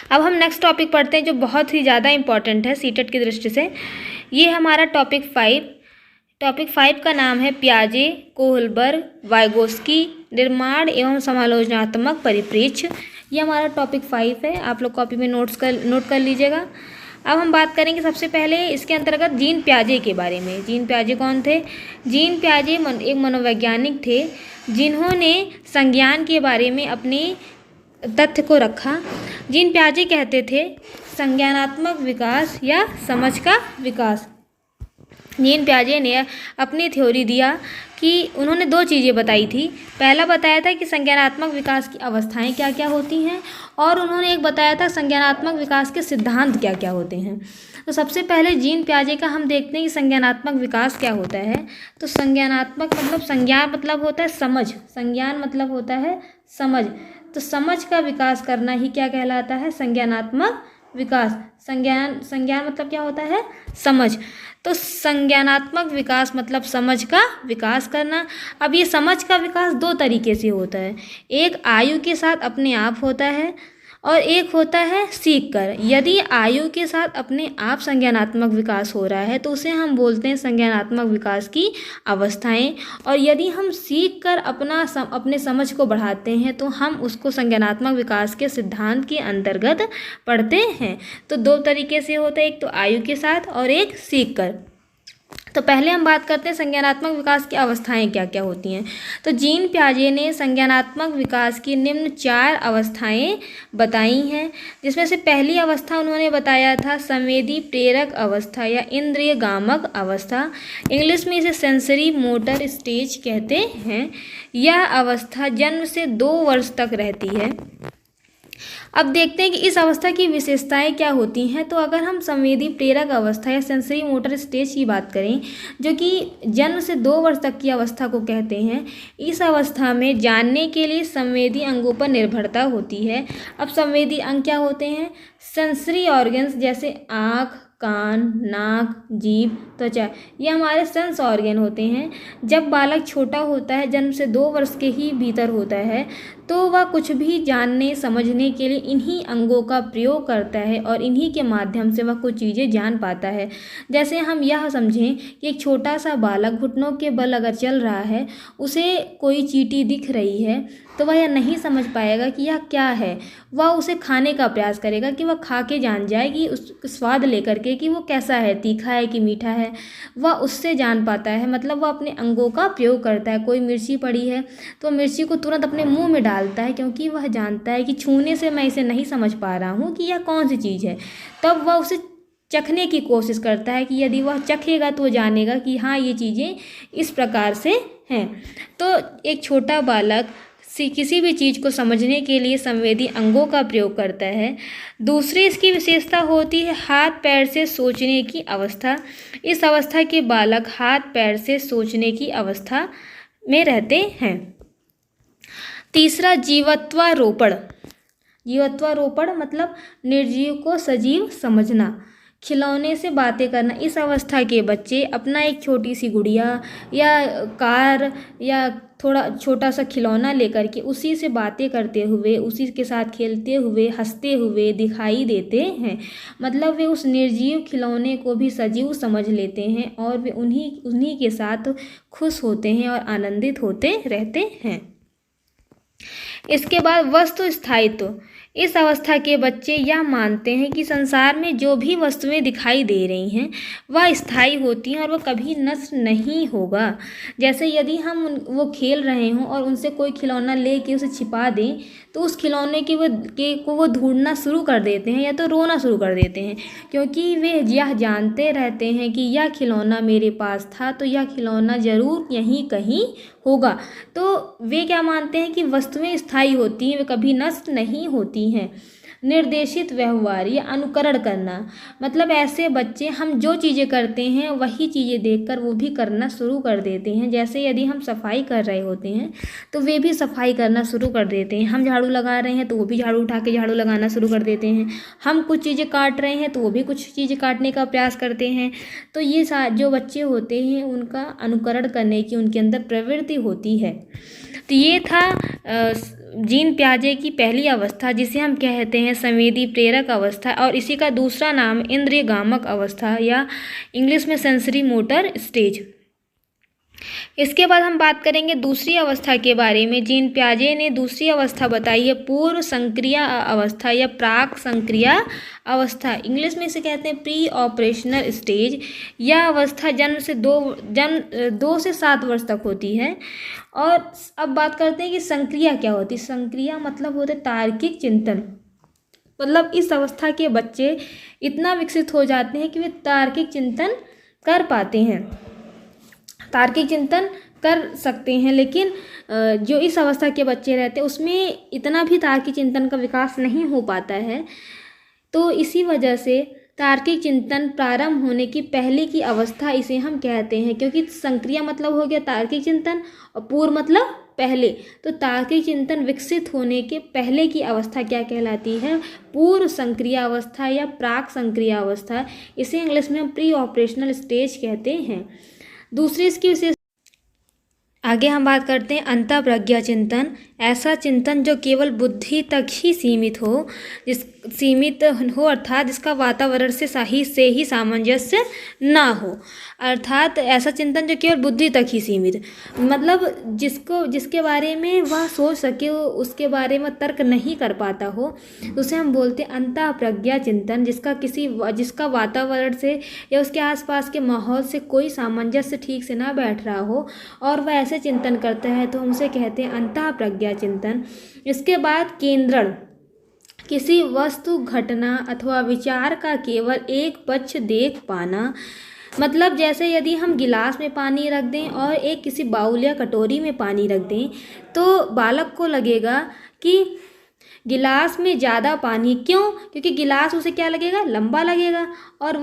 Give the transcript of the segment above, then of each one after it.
अब हम next topic पढ़ते हैं जो बहुत ही ज़्यादा इंपॉर्टेंट है सीटेट की दृष्टि से। ये हमारा टॉपिक 5। टॉपिक 5 का नाम है पियाजे, कोहलबर्ग, वाइगोस्की, निर्माण एवं समालोचनात्मक परिप्रेक्ष्य। ये हमारा टॉपिक 5 है। आप लोग कॉपी में नोट कर लीजिएगा। अब हम बात करेंगे सबसे पहले इसके अंतर्गत जीन पियाजे के बारे में। जीन पियाजे कौन थे? जीन पियाजे एक मनोवैज्ञानिक थे जिन्होंने संज्ञान के बारे में अपने तथ्य को रखा। जीन पियाजे कहते थे संज्ञानात्मक विकास या समझ का विकास। जीन पियाजे ने अपनी थ्योरी दिया कि उन्होंने 2 चीज़ें बताई थी। पहला बताया था कि संज्ञानात्मक विकास की अवस्थाएं क्या क्या होती हैं, और उन्होंने एक बताया था संज्ञानात्मक विकास के सिद्धांत क्या क्या होते हैं। तो सबसे पहले जीन पियाजे का हम देखते हैं कि संज्ञानात्मक विकास क्या होता है। तो संज्ञानात्मक मतलब संज्ञान मतलब होता है समझ, संज्ञान मतलब होता है समझ। तो समझ का विकास करना ही क्या कहलाता है? संज्ञानात्मक विकास। संज्ञान मतलब क्या होता है? समझ। तो संज्ञानात्मक विकास मतलब समझ का विकास करना। अब ये समझ का विकास 2 तरीके से होता है। एक आयु के साथ अपने आप होता है और एक होता है सीख कर। यदि आयु के साथ अपने आप संज्ञानात्मक विकास हो रहा है तो उसे हम बोलते हैं संज्ञानात्मक विकास की अवस्थाएं, और यदि हम सीख कर अपने समझ को बढ़ाते हैं तो हम उसको संज्ञानात्मक विकास के सिद्धांत के अंतर्गत पढ़ते हैं। तो 2 तरीके से होता है, एक तो आयु के साथ और एक सीख कर। तो पहले हम बात करते हैं संज्ञानात्मक विकास की अवस्थाएं क्या क्या होती हैं। तो जीन पियाजे ने संज्ञानात्मक विकास की निम्न 4 अवस्थाएं बताई हैं, जिसमें से पहली अवस्था उन्होंने बताया था संवेदी प्रेरक अवस्था या इंद्रिय गामक अवस्था। इंग्लिश में इसे सेंसरी मोटर स्टेज कहते हैं। यह अवस्था जन्म से 2 वर्ष तक रहती है। अब देखते हैं कि इस अवस्था की विशेषताएं क्या होती हैं। तो अगर हम संवेदी प्रेरक अवस्था या सेंसरी मोटर स्टेज की बात करें, जो कि जन्म से 2 वर्ष तक की अवस्था को कहते हैं, इस अवस्था में जानने के लिए संवेदी अंगों पर निर्भरता होती है। अब संवेदी अंग क्या होते हैं? सेंसरी ऑर्गन्स जैसे आँख, कान, नाक, जीभ, त्वचा, ये हमारे सेंस ऑर्गन होते हैं। जब बालक छोटा होता है, जन्म से 2 वर्ष के ही भीतर होता है, तो वह कुछ भी जानने समझने के लिए इन्हीं अंगों का प्रयोग करता है और इन्हीं के माध्यम से वह कुछ चीज़ें जान पाता है। जैसे हम यह समझें कि एक छोटा सा बालक घुटनों के बल अगर चल रहा है, उसे कोई चींटी दिख रही है, तो वह यह नहीं समझ पाएगा कि यह क्या है। वह उसे खाने का प्रयास करेगा कि वह खा के जान जाए, कि उस स्वाद लेकर के कि वो कैसा है, तीखा है कि मीठा है। वह उससे जान पाता है, मतलब वह अपने अंगों का प्रयोग करता है। कोई मिर्ची पड़ी है तो मिर्ची को तुरंत अपने मुंह में डालता है, क्योंकि वह जानता है कि छूने से मैं इसे नहीं समझ पा रहा हूँ कि यह कौन सी चीज़ है। तब वह उसे चखने की कोशिश करता है कि यदि वह चखेगा तो जानेगा कि हाँ, ये चीज़ें इस प्रकार से हैं। तो एक छोटा बालक किसी भी चीज़ को समझने के लिए संवेदी अंगों का प्रयोग करता है। दूसरी इसकी विशेषता होती है हाथ पैर से सोचने की अवस्था। इस अवस्था के बालक हाथ पैर से सोचने की अवस्था में रहते हैं। तीसरा जीवत्वारोपण। जीवत्वारोपण मतलब निर्जीव को सजीव समझना, खिलौने से बातें करना। इस अवस्था के बच्चे अपना एक छोटी सी गुड़िया या कार या थोड़ा छोटा सा खिलौना लेकर के उसी से बातें करते हुए, उसी के साथ खेलते हुए, हंसते हुए दिखाई देते हैं। मतलब वे उस निर्जीव खिलौने को भी सजीव समझ लेते हैं और वे उन्हीं के साथ खुश होते हैं और आनंदित होते रहते हैं। इसके बाद वस्तु स्थायित्व। इस अवस्था के बच्चे यह मानते हैं कि संसार में जो भी वस्तुएं दिखाई दे रही हैं वह स्थायी होती हैं और वह कभी नष्ट नहीं होगा। जैसे यदि हम वो खेल रहे हों और उनसे कोई खिलौना ले के उसे छिपा दें, तो उस खिलौने को वो ढूंढना शुरू कर देते हैं या तो रोना शुरू कर देते हैं, क्योंकि वे यह जानते रहते हैं कि यह खिलौना मेरे पास था तो यह खिलौना ज़रूर यहीं कहीं होगा। तो वे क्या मानते हैं कि वस्तुएं स्थायी होती हैं, वे कभी नष्ट नहीं होती हैं। निर्देशित व्यवहार या अनुकरण करना, मतलब ऐसे बच्चे हम जो चीज़ें करते हैं वही चीज़ें देखकर वो भी करना शुरू कर देते हैं। जैसे यदि हम सफाई कर रहे होते हैं तो वे भी सफाई करना शुरू कर देते हैं। हम झाड़ू लगा रहे हैं तो वो भी झाड़ू उठा के झाड़ू लगाना शुरू कर देते हैं। हम कुछ चीज़ें काट रहे हैं तो वो भी कुछ चीज़ें काटने का प्रयास करते हैं। तो ये जो बच्चे होते हैं उनका अनुकरण करने की उनके अंदर प्रवृत्ति होती है। तो ये था जीन पियाजे की पहली अवस्था जिसे हम कहते हैं संवेदी प्रेरक अवस्था, और इसी का दूसरा नाम इंद्रियगामक अवस्था या इंग्लिश में सेंसरी मोटर स्टेज। इसके बाद हम बात करेंगे दूसरी अवस्था के बारे में। जीन पियाजे ने दूसरी अवस्था बताई है पूर्व संक्रिया अवस्था या प्राक संक्रिया अवस्था, इंग्लिश में इसे कहते हैं प्री ऑपरेशनल स्टेज। यह अवस्था जन्म से 2 से 7 वर्ष तक होती है। और अब बात करते हैं कि संक्रिया क्या होती है। संक्रिया मतलब होता है तार्किक चिंतन, मतलब इस अवस्था के बच्चे इतना विकसित हो जाते हैं कि वे तार्किक चिंतन कर पाते हैं, तार्किक चिंतन कर सकते हैं। लेकिन जो इस अवस्था के बच्चे रहते हैं उसमें इतना भी तार्किक चिंतन का विकास नहीं हो पाता है। तो इसी वजह से तार्किक चिंतन प्रारंभ होने की पहले की अवस्था इसे हम कहते हैं, क्योंकि संक्रिया मतलब हो गया तार्किक चिंतन और पूर्व मतलब पहले। तो तार्किक चिंतन विकसित होने के पहले की अवस्था क्या कहलाती है? पूर्व संक्रिया अवस्था या प्राक संक्रिया अवस्था। इसे इंग्लिश में हम प्री ऑपरेशनल स्टेज कहते हैं। दूसरी इसकी विशेष आगे हम बात करते हैं अंतःप्रज्ञा चिंतन। ऐसा चिंतन जो केवल बुद्धि तक ही सीमित हो, अर्थात जिसका वातावरण से ही सामंजस्य ना हो। अर्थात ऐसा चिंतन जो केवल बुद्धि तक ही सीमित, मतलब जिसके बारे में वह सोच सके, उसके बारे में तर्क नहीं कर पाता हो, उसे हम बोलते हैं अंतःप्रज्ञा चिंतन। जिसका वातावरण से या उसके आसपास के माहौल से कोई सामंजस्य ठीक से ना बैठ रहा हो और वह ऐसे चिंतन करता है, तो हम उसे कहते हैं अंतःप्रज्ञा चिंतन। इसके बाद केंद्रण, किसी वस्तु, घटना अथवा विचार का केवल एक पक्ष देख पाना। मतलब जैसे यदि हम गिलास में पानी रख दें और एक किसी बाउल या कटोरी में पानी रख दें, तो बालक को लगेगा कि गिलास में ज़्यादा पानी। क्यों? क्योंकि गिलास उसे क्या लगेगा? लंबा लगेगा, और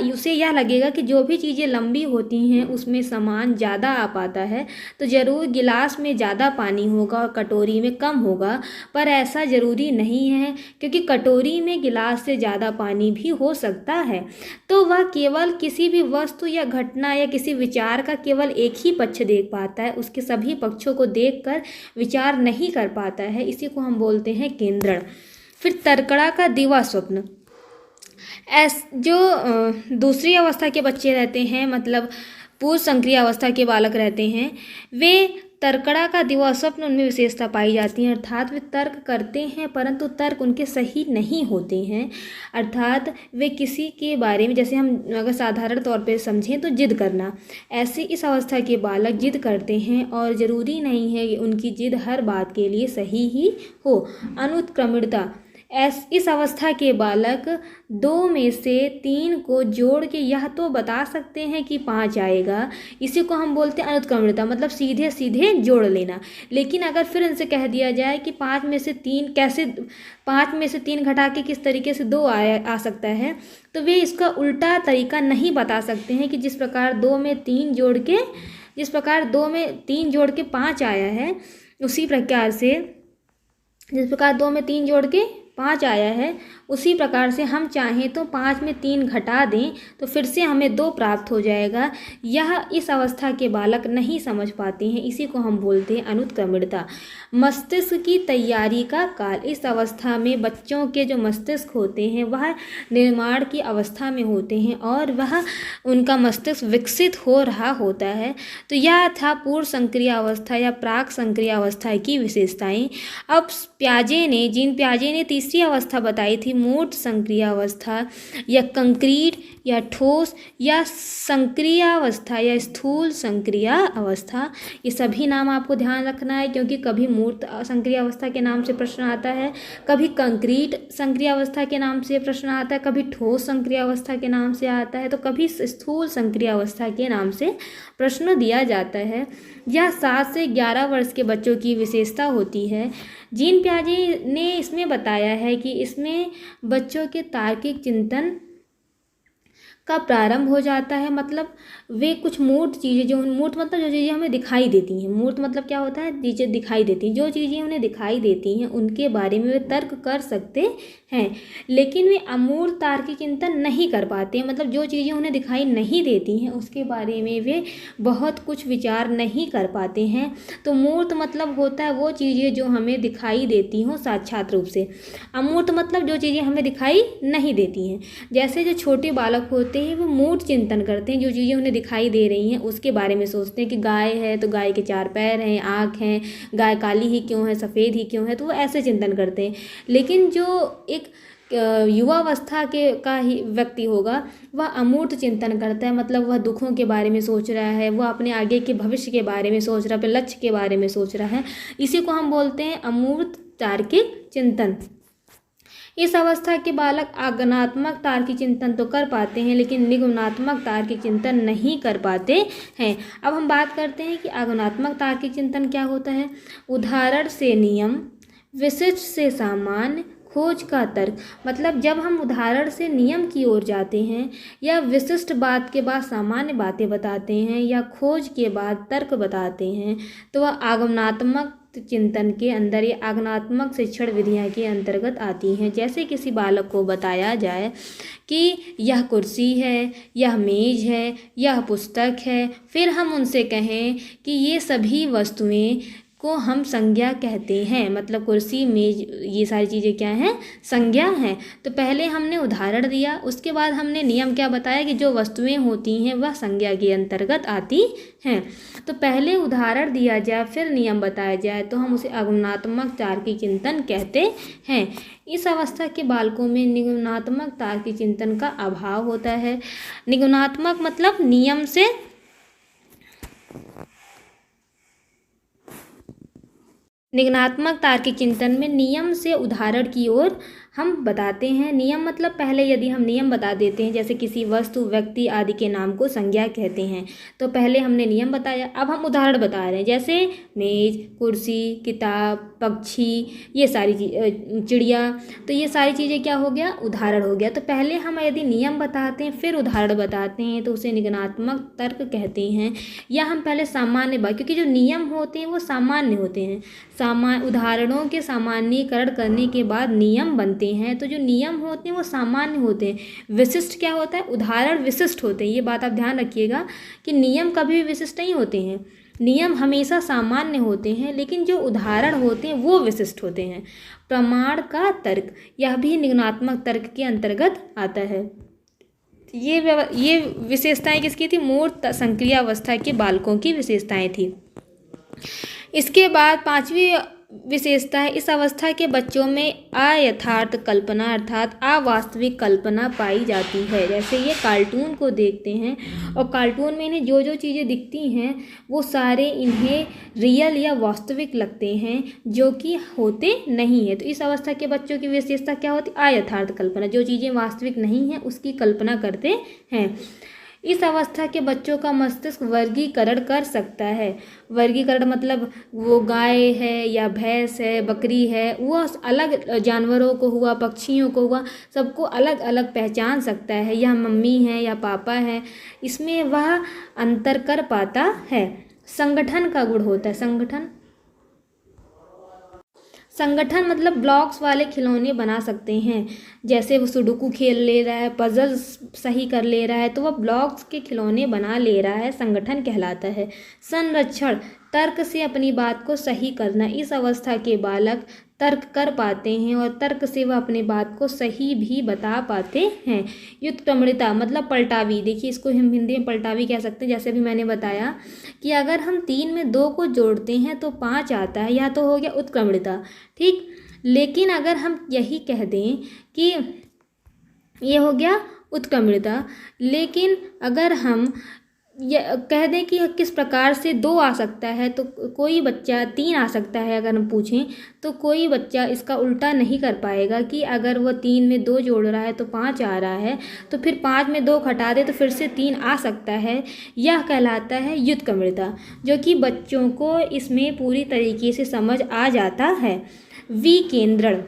उसे यह लगेगा कि जो भी चीज़ें लंबी होती हैं उसमें सामान ज़्यादा आ पाता है, तो ज़रूर गिलास में ज़्यादा पानी होगा और कटोरी में कम होगा। पर ऐसा ज़रूरी नहीं है, क्योंकि कटोरी में गिलास से ज़्यादा पानी भी हो सकता है। तो वह केवल किसी भी वस्तु या घटना या किसी विचार का केवल एक ही पक्ष देख पाता है, उसके सभी पक्षों को देखकर विचार नहीं कर पाता है। इसी को हम बोलते हैं केंद्रण। फिर तर्कड़ा का दिवा स्वप्न। जो दूसरी अवस्था के बच्चे रहते हैं, मतलब पूर्व संक्रिय अवस्था के बालक रहते हैं, वे तर्कड़ा का दिवा स्वप्न, उनमें विशेषता पाई जाती है। अर्थात वे तर्क करते हैं परंतु तर्क उनके सही नहीं होते हैं। अर्थात वे किसी के बारे में, जैसे हम अगर साधारण तौर पे समझें तो जिद करना, ऐसे इस अवस्था के बालक जिद करते हैं और ज़रूरी नहीं है कि उनकी जिद हर बात के लिए सही ही हो। अनुत्क्रमणता, इस अवस्था के बालक 2 में से 3 को जोड़ के यह तो बता सकते हैं कि 5 आएगा। इसी को हम बोलते हैं अनुत्क्रमणता, मतलब सीधे सीधे जोड़ लेना। लेकिन अगर फिर इनसे कह दिया जाए कि 5 में से 3 घटा के किस तरीके से 2 आ सकता है, तो वे इसका उल्टा तरीका नहीं बता सकते हैं कि जिस प्रकार 2 में 3 जोड़ के 5 आया है, उसी प्रकार से जिस प्रकार 2 में 3 जोड़ के 5 आया है, उसी प्रकार से हम चाहें तो 5 में 3 घटा दें तो फिर से हमें 2 प्राप्त हो जाएगा। यह इस अवस्था के बालक नहीं समझ पाते हैं। इसी को हम बोलते हैं अनुत्क्रमणता। मस्तिष्क की तैयारी का काल, इस अवस्था में बच्चों के जो मस्तिष्क होते हैं वह निर्माण की अवस्था में होते हैं और वह उनका मस्तिष्क विकसित हो रहा होता है। तो यह था पूर्व संक्रिय अवस्था या प्राक संक्रिय अवस्था की विशेषताएं। अब जीन पियाजे ने तीसरी अवस्था बताई थी मूर्त संक्रिय अवस्था या कंक्रीट या ठोस या संक्रिय अवस्था या स्थूल संक्रिय अवस्था। ये सभी नाम आपको ध्यान रखना है, क्योंकि कभी मूर्त संक्रिय अवस्था के नाम से प्रश्न आता है, कभी कंक्रीट संक्रिय अवस्था के नाम से प्रश्न आता है, कभी ठोस संक्रिय अवस्था के नाम से आता है, तो कभी स्थूल संक्रिय अवस्था के नाम से प्रश्न दिया जाता है। यह 7 से 11 वर्ष के बच्चों की विशेषता होती है। जीन पियाजे ने इसमें बताया है कि इसमें बच्चों के तार्किक चिंतन का प्रारंभ हो जाता है। मतलब वे कुछ मूर्त चीज़ें, मूर्त मतलब जो चीज़ें हमें दिखाई देती हैं, मूर्त मतलब क्या होता है? चीज़ें दिखाई देती हैं, जो चीज़ें उन्हें दिखाई देती हैं उनके बारे में वे तर्क कर सकते हैं, लेकिन वे अमूर्त तार्किक चिंतन नहीं कर पाते हैं। मतलब जो चीज़ें उन्हें दिखाई नहीं देती हैं उसके बारे में वे बहुत कुछ विचार नहीं कर पाते हैं। तो मूर्त मतलब होता है वो चीज़ें जो हमें दिखाई देती हों साक्षात रूप से। अमूर्त मतलब जो चीज़ें हमें दिखाई नहीं देती हैं। जैसे जो छोटे बालक होते हैं वो मूर्त चिंतन करते हैं, जो चीज़ें उन्हें दिखाई दे रही हैं उसके बारे में सोचते हैं कि गाय है तो गाय के 4 पैर हैं, आँख हैं, गाय काली ही क्यों है, सफ़ेद ही क्यों है, तो वो ऐसे चिंतन करते हैं। लेकिन जो एक युवावस्था का ही व्यक्ति होगा वह अमूर्त चिंतन करता है। मतलब वह दुखों के बारे में सोच रहा है, वह अपने आगे के भविष्य के बारे में सोच रहा है, अपने लक्ष्य के बारे में सोच रहा है। इसी को हम बोलते हैं अमूर्त तार्किक चिंतन। इस अवस्था के बालक आगमनात्मक तार्किक चिंतन तो कर पाते हैं लेकिन निगमनात्मक तार्किक चिंतन नहीं कर पाते हैं। अब हम बात करते हैं कि आगमनात्मक तार्किक चिंतन क्या होता है। उदाहरण से नियम, विशिष्ट से सामान्य, खोज का तर्क। मतलब जब हम उदाहरण से नियम की ओर जाते हैं या विशिष्ट बात के बाद सामान्य बातें बताते हैं या खोज के बाद तर्क बताते हैं तो वह आगमनात्मक चिंतन के अंदर या आगमनात्मक शिक्षण विधियां के अंतर्गत आती हैं। जैसे किसी बालक को बताया जाए कि यह कुर्सी है, यह मेज है, यह पुस्तक है, फिर हम उनसे कहें कि ये सभी वस्तुएं को हम संज्ञा कहते हैं। मतलब कुर्सी, मेज, ये सारी चीज़ें क्या हैं, संज्ञा हैं। तो पहले हमने उदाहरण दिया, उसके बाद हमने नियम क्या बताया कि जो वस्तुएं होती हैं वह संज्ञा के अंतर्गत आती हैं। तो पहले उदाहरण दिया जाए फिर नियम बताया जाए तो हम उसे आगमनात्मक तार्किक चिंतन कहते हैं। इस अवस्था के बालकों में निगमनात्मक तार्किक चिंतन का अभाव होता है। निगमनात्मक मतलब नियम से, निगमनात्मक तार्किक चिंतन में नियम से उदाहरण की ओर हम बताते हैं। नियम मतलब पहले यदि हम नियम बता देते हैं, जैसे किसी वस्तु, व्यक्ति आदि के नाम को संज्ञा कहते हैं, तो पहले हमने नियम बताया, अब हम उदाहरण बता रहे हैं। जैसे मेज, कुर्सी, किताब, पक्षी, ये सारी चिड़िया, तो ये सारी चीज़ें क्या हो गया, उदाहरण हो गया। तो पहले हम यदि नियम बताते हैं फिर उदाहरण बताते हैं तो उसे निगमनात्मक तर्क कहते हैं। या हम पहले सामान्य बात, क्योंकि जो नियम होते हैं वो सामान्य होते हैं, उदाहरणों के सामान्यीकरण करने के बाद नियम बनते हैं। तो जो नियम होते हैं वो सामान्य होते हैं। विशिष्ट क्या होता है, उदाहरण विशिष्ट होते हैं। ये बात आप ध्यान रखिएगा कि नियम कभी भी विशिष्ट नहीं होते हैं, नियम हमेशा सामान्य होते हैं, लेकिन जो उदाहरण होते हैं वो विशिष्ट होते हैं। प्रमाण का तर्क, यह भी निगमनात्मक तर्क के अंतर्गत आता है। ये विशेषताएं किसकी थी, मूर्त संक्रिया अवस्था के बालकों की विशेषताएं थी। इसके बाद 5वीं विशेषता है, इस अवस्था के बच्चों में अयथार्थ कल्पना अर्थात अवास्तविक कल्पना पाई जाती है। जैसे ये कार्टून को देखते हैं और कार्टून में इन्हें जो जो चीज़ें दिखती हैं वो सारे इन्हें रियल या वास्तविक लगते हैं, जो कि होते नहीं है। तो इस अवस्था के बच्चों की विशेषता क्या होती है, अयथार्थ कल्पना, जो चीज़ें वास्तविक नहीं हैं उसकी कल्पना करते हैं। इस अवस्था के बच्चों का मस्तिष्क वर्गीकरण कर सकता है। वर्गीकरण मतलब वो गाय है या भैंस है, बकरी है, वो अलग जानवरों को हुआ, पक्षियों को हुआ, सबको अलग अलग पहचान सकता है। यह मम्मी है या पापा है, इसमें वह अंतर कर पाता है। संगठन का गुण होता है। संगठन मतलब ब्लॉक्स वाले खिलौने बना सकते हैं। जैसे वो सुडोकू खेल ले रहा है, पजल सही कर ले रहा है, तो वह ब्लॉक्स के खिलौने बना ले रहा है, संगठन कहलाता है। संरक्षण, तर्क से अपनी बात को सही करना। इस अवस्था के बालक तर्क कर पाते हैं और तर्क से वह अपनी बात को सही भी बता पाते हैं। व्युत्क्रमणिता मतलब पलटावी, देखिए इसको हम हिंदी में पलटावी कह सकते हैं। जैसे भी मैंने बताया कि अगर हम 3 में 2 को जोड़ते हैं तो 5 आता है, यह तो हो गया उत्क्रमणिता, ठीक। लेकिन अगर हम यही कह दें कि ये हो गया उत्क्रमणिता, लेकिन अगर हम यह कह दें कि किस प्रकार से 2 आ सकता है, तो कोई बच्चा 3 आ सकता है अगर हम पूछें, तो कोई बच्चा इसका उल्टा नहीं कर पाएगा कि अगर वह 3 में 2 जोड़ रहा है तो 5 आ रहा है, तो फिर 5 में 2 घटा दे तो फिर से 3 आ सकता है। यह कहलाता है व्युत्क्रमणिता, जो कि बच्चों को इसमें पूरी तरीके से समझ आ जाता है। विकेंद्रण,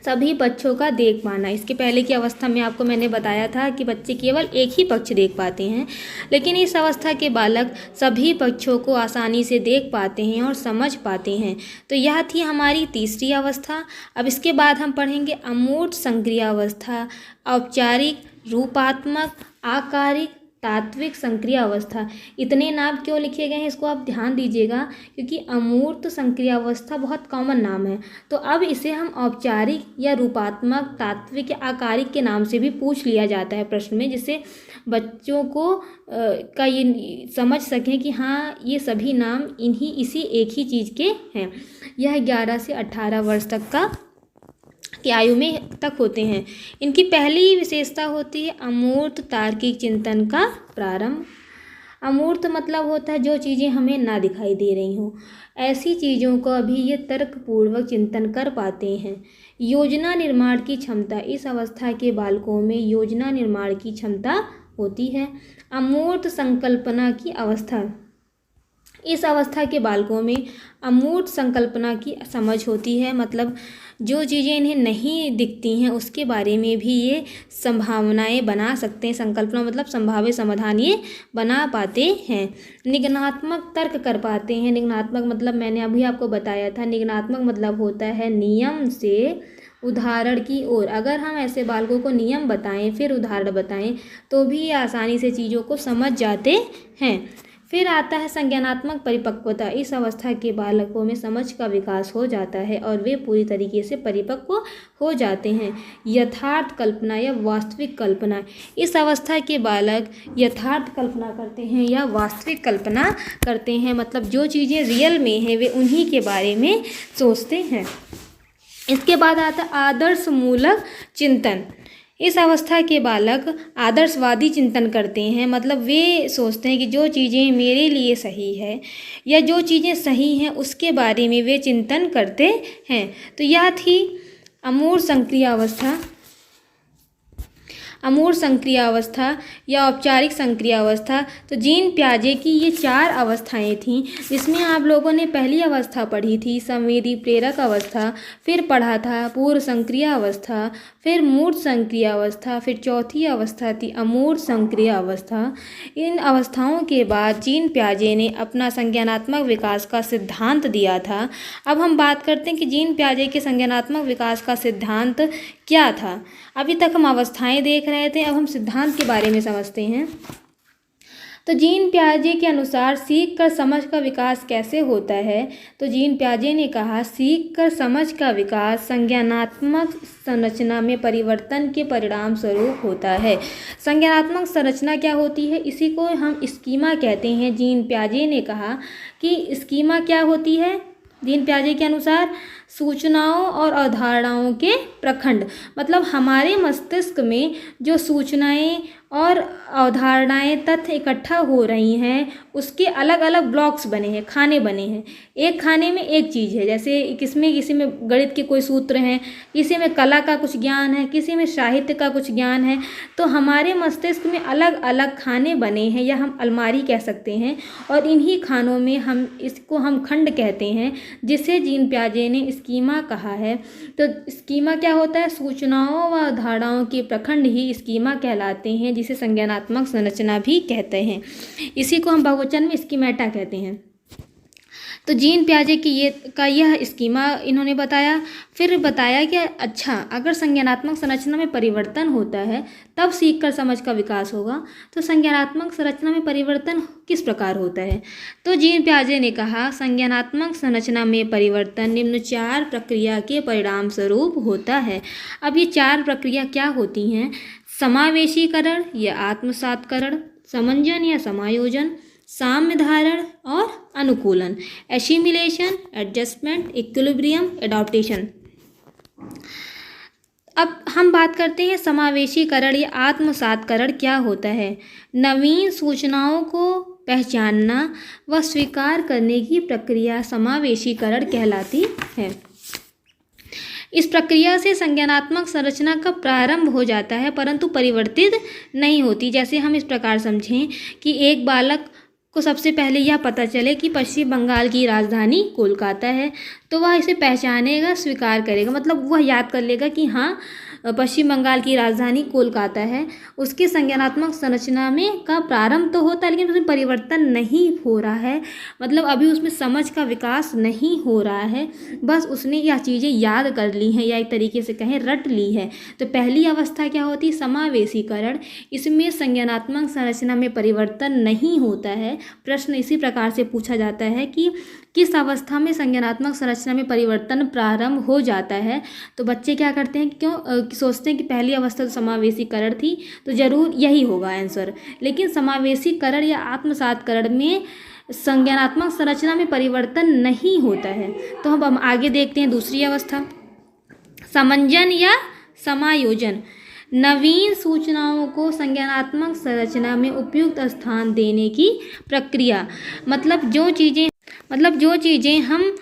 सभी पक्षों का देख पाना। इसके पहले की अवस्था में आपको मैंने बताया था कि बच्चे केवल एक ही पक्ष देख पाते हैं, लेकिन इस अवस्था के बालक सभी पक्षों को आसानी से देख पाते हैं और समझ पाते हैं। तो यह थी हमारी तीसरी अवस्था। अब इसके बाद हम पढ़ेंगे अमूर्त संक्रिय अवस्था, औपचारिक, रूपात्मक, आकारिक, तात्विक संक्रिय अवस्था। इतने नाम क्यों लिखे गए हैं इसको आप ध्यान दीजिएगा, क्योंकि अमूर्त संक्रिय अवस्था बहुत कॉमन नाम है। तो अब इसे हम औपचारिक या रूपात्मक, तात्विक या आकारिक के नाम से भी पूछ लिया जाता है प्रश्न में, जिससे बच्चों को का ये समझ सकें कि हाँ ये सभी नाम इसी एक ही चीज़ के हैं। यह 11 से 18 वर्ष तक की आयु में तक होते हैं। इनकी पहली विशेषता होती है अमूर्त तार्किक चिंतन का प्रारंभ। अमूर्त मतलब होता है जो चीज़ें हमें ना दिखाई दे रही हों, ऐसी चीज़ों को अभी ये तर्कपूर्वक चिंतन कर पाते हैं। योजना निर्माण की क्षमता, इस अवस्था के बालकों में योजना निर्माण की क्षमता होती है। अमूर्त संकल्पना की अवस्था, इस अवस्था के बालकों में अमूर्त संकल्पना की समझ होती है, मतलब जो चीज़ें इन्हें नहीं दिखती हैं उसके बारे में भी ये संभावनाएं बना सकते हैं। संकल्पना मतलब संभावित समाधान ये बना पाते हैं। निगमनात्मक तर्क कर पाते हैं। निगमनात्मक मतलब मैंने अभी आपको बताया था, निगमनात्मक मतलब होता है नियम से उदाहरण की ओर। अगर हम ऐसे बालकों को नियम बताएं फिर उदाहरण बताएं तो भी ये आसानी से चीज़ों को समझ जाते हैं। फिर आता है संज्ञानात्मक परिपक्वता। इस अवस्था के बालकों में समझ का विकास हो जाता है और वे पूरी तरीके से परिपक्व हो जाते हैं। यथार्थ कल्पना या वास्तविक कल्पना, इस अवस्था के बालक यथार्थ कल्पना करते हैं या वास्तविक कल्पना करते हैं, मतलब जो चीज़ें रियल में हैं वे उन्हीं के बारे में सोचते हैं। इसके बाद आता है आदर्श मूलक चिंतन। इस अवस्था के बालक आदर्शवादी चिंतन करते हैं, मतलब वे सोचते हैं कि जो चीज़ें मेरे लिए सही है या जो चीज़ें सही हैं उसके बारे में वे चिंतन करते हैं। तो यह थी अमूर्त संक्रिय अवस्था, अमूर्त संक्रिय अवस्था या औपचारिक संक्रिय अवस्था। तो जीन पियाजे की ये 4 अवस्थाएं थीं, जिसमें आप लोगों ने पहली अवस्था पढ़ी थी संवेदी प्रेरक अवस्था, फिर पढ़ा था पूर्व संक्रिय अवस्था, फिर मूर्त संक्रिय अवस्था, फिर चौथी अवस्था थी अमूर्त संक्रिय अवस्था। इन अवस्थाओं के बाद जीन पियाजे ने अपना संज्ञानात्मक विकास का सिद्धांत दिया था। अब हम बात करते हैं कि जीन पियाजे के संज्ञानात्मक विकास का सिद्धांत क्या था। अभी तक हम अवस्थाएं देख रहे थे, अब हम सिद्धांत के बारे में समझते हैं। तो जीन पियाजे के अनुसार सीख कर समझ का विकास कैसे होता है। तो जीन पियाजे ने कहा सीख कर समझ का विकास संज्ञानात्मक संरचना में परिवर्तन के परिणाम स्वरूप होता है। संज्ञानात्मक संरचना क्या होती है, इसी को हम स्कीमा कहते हैं। जीन पियाजे ने कहा कि स्कीमा क्या होती है। जीन पियाजे के अनुसार सूचनाओं और अवधारणाओं के प्रखंड, मतलब हमारे मस्तिष्क में जो सूचनाएं और अवधारणाएं तथ्य इकट्ठा हो रही हैं उसके अलग अलग ब्लॉक्स बने हैं, खाने बने हैं। एक खाने में एक चीज़ है, जैसे किसी में गणित के कोई सूत्र हैं, किसी में कला का कुछ ज्ञान है, किसी में साहित्य का कुछ ज्ञान है। तो हमारे मस्तिष्क में अलग अलग खाने बने हैं, या हम अलमारी कह सकते हैं, और इन्हीं खानों में हम खंड कहते हैं, जिसे जीन पियाजे ने स्कीमा कहा है। तो स्कीमा क्या होता है, सूचनाओं व अवधारणाओं के प्रखंड ही स्कीमा कहलाते हैं, जिसे संज्ञानात्मक संरचना भी कहते हैं। इसी को हम बहुवचन में स्कीमेटा कहते हैं। तो जीन पियाजे की यह स्कीमा इन्होंने बताया। फिर बताया कि अच्छा अगर संज्ञानात्मक संरचना में परिवर्तन होता है तब सीखकर समझ का विकास होगा। तो संज्ञानात्मक संरचना में परिवर्तन किस प्रकार होता है। तो जीन पियाजे ने कहा संज्ञानात्मक संरचना में परिवर्तन निम्न 4 प्रक्रिया के परिणाम स्वरूप होता है। अब ये 4 प्रक्रिया क्या होती हैं। समावेशीकरण या आत्मसातकरण, समंजन या समायोजन, साम्य धारण और अनुकूलन, एसिमिलेशन, एडजस्टमेंट, इक्विलिब्रियम, एडॉप्टेशन। अब हम बात करते हैं समावेशीकरण या आत्मसातकरण क्या होता है। नवीन सूचनाओं को पहचानना व स्वीकार करने की प्रक्रिया समावेशीकरण कहलाती है। इस प्रक्रिया से संज्ञानात्मक संरचना का प्रारंभ हो जाता है परंतु परिवर्तित नहीं होती। जैसे हम इस प्रकार समझें कि एक बालक को सबसे पहले यह पता चले कि पश्चिम बंगाल की राजधानी कोलकाता है, तो वह इसे पहचानेगा, स्वीकार करेगा, मतलब वह याद कर लेगा कि हाँ पश्चिम बंगाल की राजधानी कोलकाता है। उसकी संज्ञानात्मक संरचना में का प्रारंभ तो होता है लेकिन उसमें परिवर्तन नहीं हो रहा है, मतलब अभी उसमें समझ का विकास नहीं हो रहा है, बस उसने यह चीज़ें याद कर ली हैं या एक तरीके से कहें रट ली है। तो पहली अवस्था क्या होती है? समावेशीकरण। इसमें संज्ञानात्मक संरचना में परिवर्तन नहीं होता है। प्रश्न इसी प्रकार से पूछा जाता है कि किस अवस्था में संज्ञानात्मक संरचना में परिवर्तन प्रारंभ हो जाता है। तो बच्चे क्या करते हैं, क्यों सोचते हैं कि पहली अवस्था तो समावेशीकरण थी, तो जरूर यही होगा आंसर। लेकिन समावेशीकरण या आत्मसातकरण में संज्ञानात्मक संरचना में परिवर्तन नहीं होता है। तो हम आगे देखते हैं दूसरी अवस्था, समंजन या समायोजन। नवीन सूचनाओं को संज्ञानात्मक संरचना में उपयुक्त स्थान देने की प्रक्रिया। मतलब जो चीज़ें हम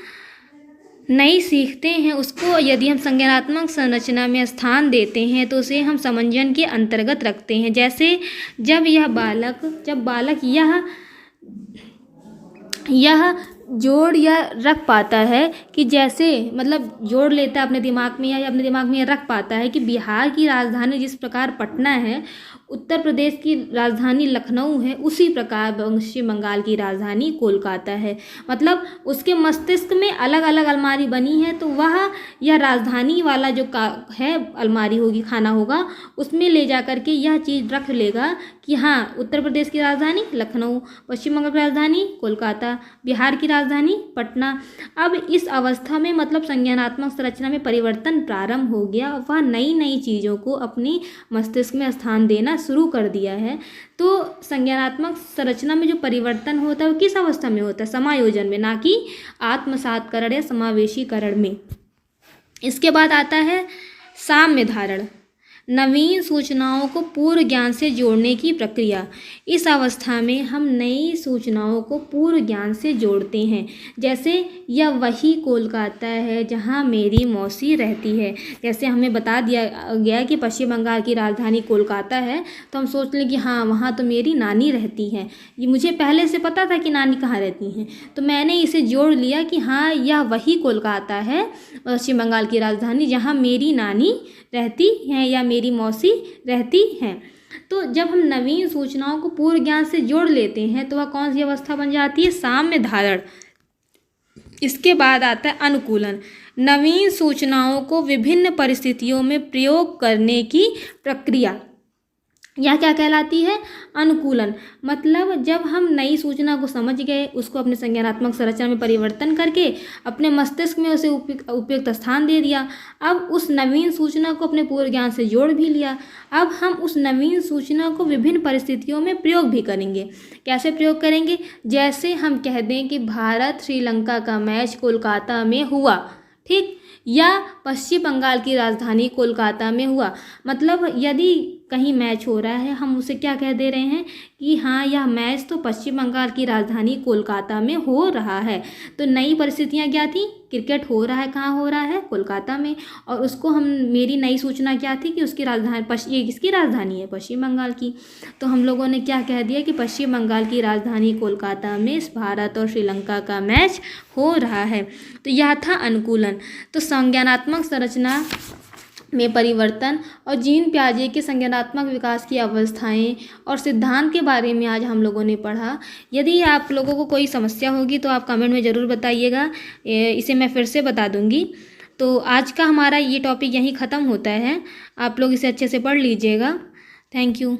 नई सीखते हैं उसको यदि हम संज्ञानात्मक संरचना में स्थान देते हैं तो उसे हम समंजन के अंतर्गत रखते हैं। जैसे जब बालक यह जोड़ या रख पाता है कि जैसे मतलब जोड़ लेता है अपने दिमाग में या अपने दिमाग में यह रख पाता है कि बिहार की राजधानी जिस प्रकार पटना है, उत्तर प्रदेश की राजधानी लखनऊ है, उसी प्रकार पश्चिम बंगाल की राजधानी कोलकाता है। मतलब उसके मस्तिष्क में अलग अलग अलमारी बनी है, तो वह यह राजधानी वाला जो है अलमारी होगी, खाना होगा, उसमें ले जा कर के यह चीज़ रख लेगा कि हाँ उत्तर प्रदेश की राजधानी लखनऊ, पश्चिम बंगाल की राजधानी कोलकाता, बिहार की राजधानी पटना। अब इस अवस्था में मतलब संज्ञानात्मक संरचना में परिवर्तन प्रारंभ हो गया, वह नई चीज़ों को अपनी मस्तिष्क में स्थान देना शुरू कर दिया है। तो संज्ञानात्मक संरचना में जो परिवर्तन होता है वो किस अवस्था में होता है? समायोजन में, ना कि आत्मसातकरण या समावेशीकरण में। इसके बाद आता है साम्य धारण, नवीन सूचनाओं को पूर्व ज्ञान से जोड़ने की प्रक्रिया। इस अवस्था में हम नई सूचनाओं को पूर्व ज्ञान से जोड़ते हैं। जैसे यह वही कोलकाता है जहां मेरी मौसी रहती है। जैसे हमें बता दिया गया कि पश्चिम बंगाल की राजधानी कोलकाता है, तो हम सोच लें कि हाँ वहाँ तो मेरी नानी रहती है। ये मुझे पहले से पता था कि नानी कहाँ रहती हैं, तो मैंने इसे जोड़ लिया कि हाँ यह वही कोलकाता है पश्चिम बंगाल की राजधानी जहाँ मेरी नानी रहती हैं या मेरी मौसी रहती हैं। तो जब हम नवीन सूचनाओं को पूर्व ज्ञान से जोड़ लेते हैं तो वह कौन सी अवस्था बन जाती है? साम्य धारण। इसके बाद आता है अनुकूलन, नवीन सूचनाओं को विभिन्न परिस्थितियों में प्रयोग करने की प्रक्रिया। यह क्या कहलाती है? अनुकूलन। मतलब जब हम नई सूचना को समझ गए, उसको अपने संज्ञानात्मक संरचना में परिवर्तन करके अपने मस्तिष्क में उसे उपयुक्त स्थान दे दिया। अब उस नवीन सूचना को अपने पूर्व ज्ञान से जोड़ भी लिया। अब हम उस नवीन सूचना को विभिन्न परिस्थितियों में प्रयोग भी करेंगे। कैसे प्रयोग करेंगे? जैसे हम कह दें कि भारत श्रीलंका का मैच कोलकाता में हुआ, ठीक, या पश्चिम बंगाल की राजधानी कोलकाता में हुआ। मतलब यदि कहीं मैच हो रहा है, हम उसे क्या कह दे रहे हैं कि हाँ यह मैच तो पश्चिम बंगाल की राजधानी कोलकाता में हो रहा है। तो नई परिस्थितियाँ क्या थी? क्रिकेट हो रहा है, कहाँ हो रहा है? कोलकाता में। और उसको हम मेरी नई सूचना क्या थी कि उसकी राजधानी ये किसकी राजधानी है? पश्चिम बंगाल की। तो हम लोगों ने क्या कह दिया कि पश्चिम बंगाल की राजधानी कोलकाता में भारत और श्रीलंका का मैच हो रहा है। तो यह था अनुकूलन। तो संज्ञानात्मक संरचना में परिवर्तन और जीन पियाजे के संज्ञानात्मक विकास की अवस्थाएं और सिद्धांत के बारे में आज हम लोगों ने पढ़ा। यदि आप लोगों को कोई समस्या होगी तो आप कमेंट में ज़रूर बताइएगा, इसे मैं फिर से बता दूंगी। तो आज का हमारा ये टॉपिक यहीं ख़त्म होता है। आप लोग इसे अच्छे से पढ़ लीजिएगा। Thank you.